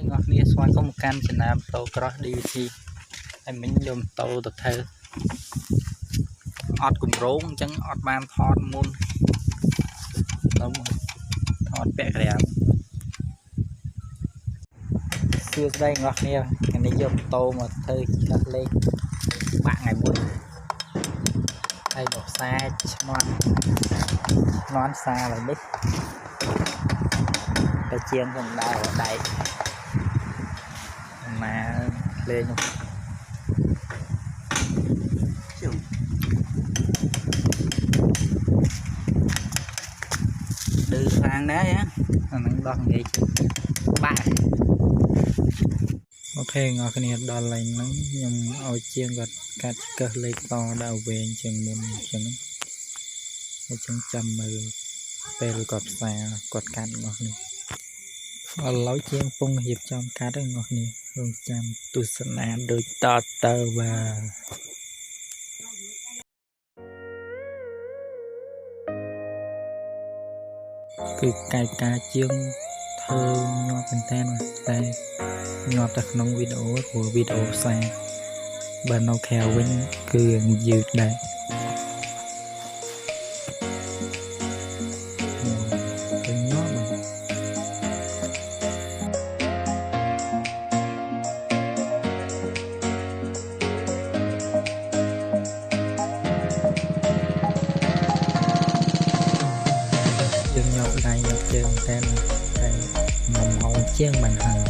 ngọt nia xoay có một can chừng nào tàu cross đi thì em mình dùng tàu tập thể ọt cùng rốn chẳng ọt ban thọt môn đúng thọt bẹ đẹp xưa đây ngọt nia cái này dùng tàu mà thời đặt lên bạn ngày buổi đây đổ xa non xa là biết cái chiên không đau ở đây mà lên đưa sang đấy á mình đo nghỉ bạn ok ngồi cái này đo lại nó nhưng ôi chiên vật cắt cơ lấy to đào về chừng môn chừng chừng chầm mà về cọp xa cọt cạn ngọt này lối chiên phun hiệp trong cá đây ngọt này hương chăm tu sanh đôi to tơ và cứ cài cá chiên thơ nhọt bên tên tay nhọt đặt nông video của video xa và nó khéo với cứ dự đây nhọt đây nhọt chơi tên đây mỏng mỏng chiên bàn hàng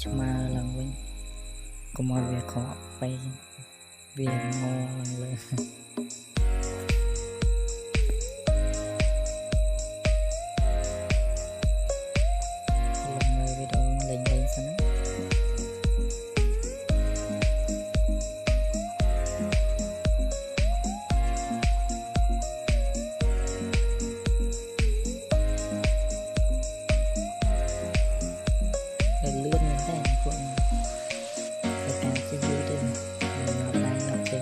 mà lần với có mọi việc khó phải việc ngô lần lên lần người với đồ lên lên sẵn lươn như thế này cũng phải càng trên dưới đây nó đang ngập trên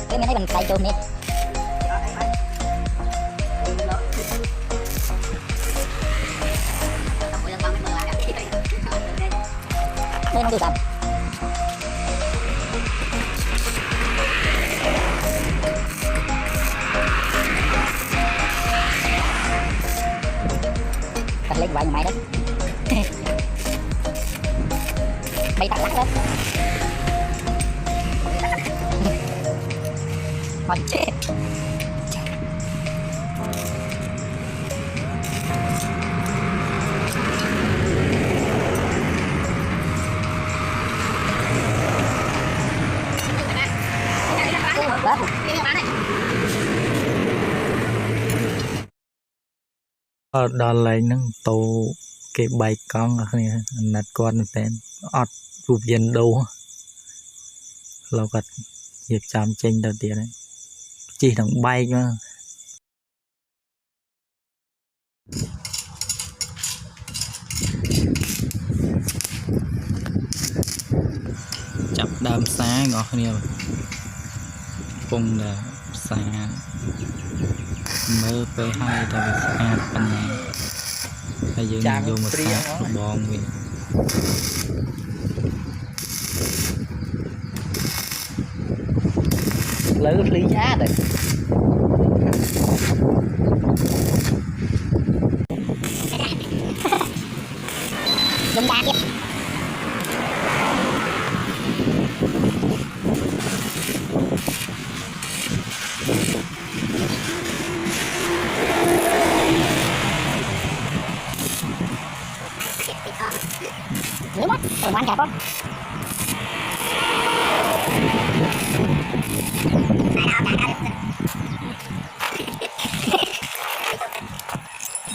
cái này bằng tay chôm nè đây nó được không đặt lên vài máy đấy bay tắt lắc đó Hot chết. Đó là nó tàu cái bài con này nát con tên ọt chụp dân đâuเราก็เหยียบจามเจงđầu tiên đấy chỉ thằng bay cơ chập đam xá ngọt nhiều cùng là xá mơ p2 là việc xá phần này bây giờ mình vô một xá bòn mình lấy lý giá đấy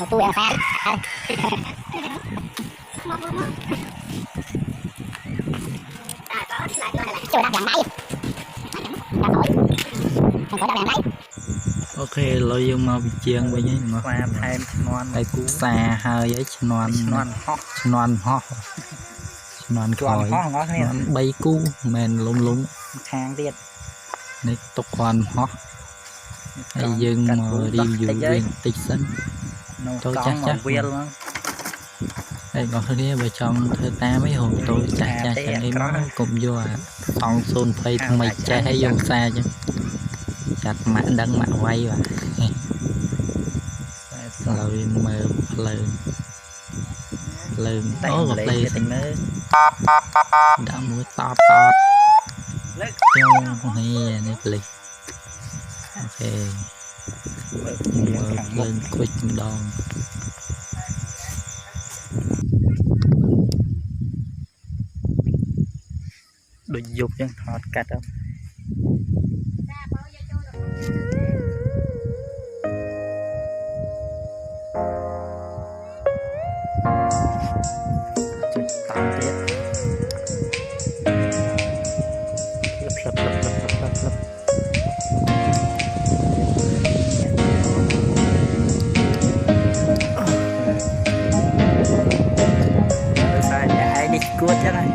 tôi là fan chưa đặt làm máy ok lôi dương mau bị chiên với nhé mà qua thêm non đây cũng xa hơi ấy non khỏi non bay cú men lúng hàng tiền này tục hoàn hót hay dương mà đi dù viên tích sân tôi chắc đây còn thứ kia vợ chồng thơ ta mấy hôm tôi chắc chẳng em cũng vô à xong xôn phây thằng mày chạy hay vô xa chứ chặt mạng đăng mạng quay và rồi mờ lần đó gặp đây đã mũi to trong này này lì ok mờ lên quýt đòn đôi dục chứ thọt cắt không tạm tiết lấp sai để ai đi cuốn chứ này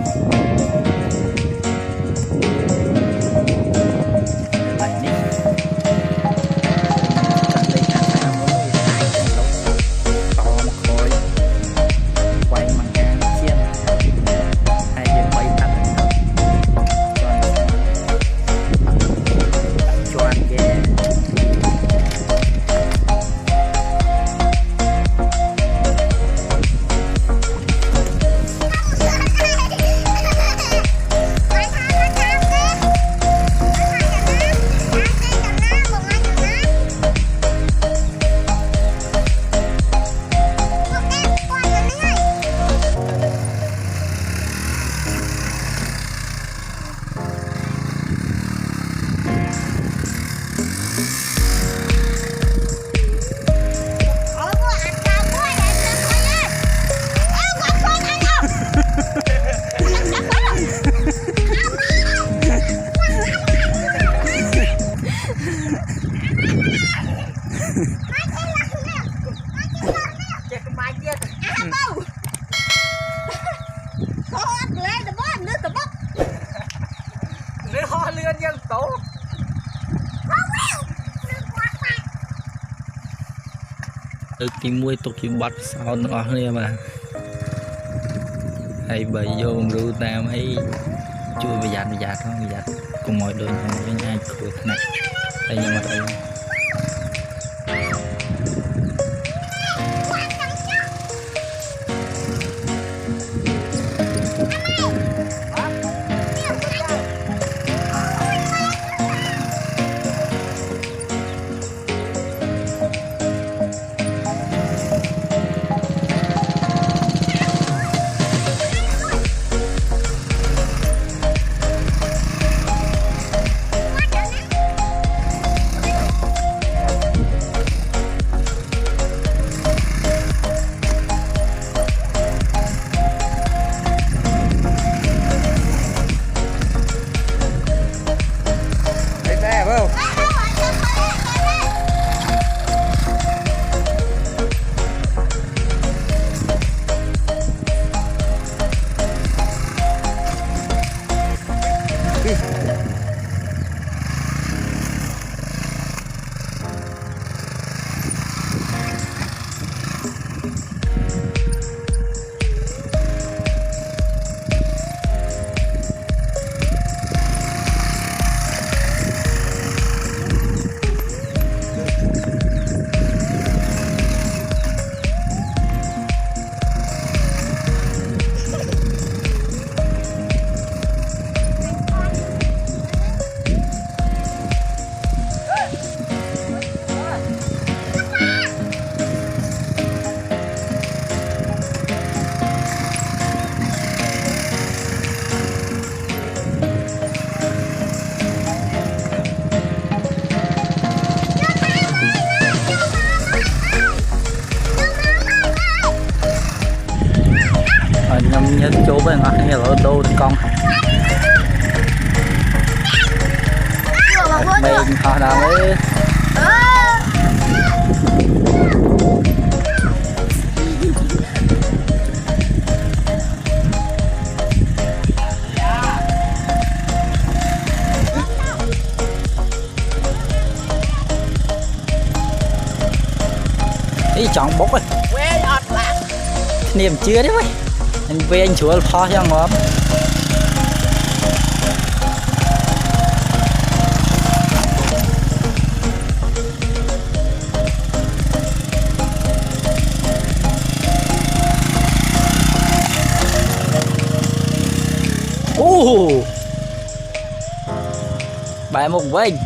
được tìm mua tục chịu bắt sau nó này mà hay bởi vô rưu ta mấy chui về giặt không giặt cùng mọi đôi nhau với nhau cửa này đây nhưng mà đây nhớ chú với ngọt như là đô con mình họ nào mới ý chọn bốc rồi niềm chưa đấy anh về anh chúa pho cho ngon bài một vinh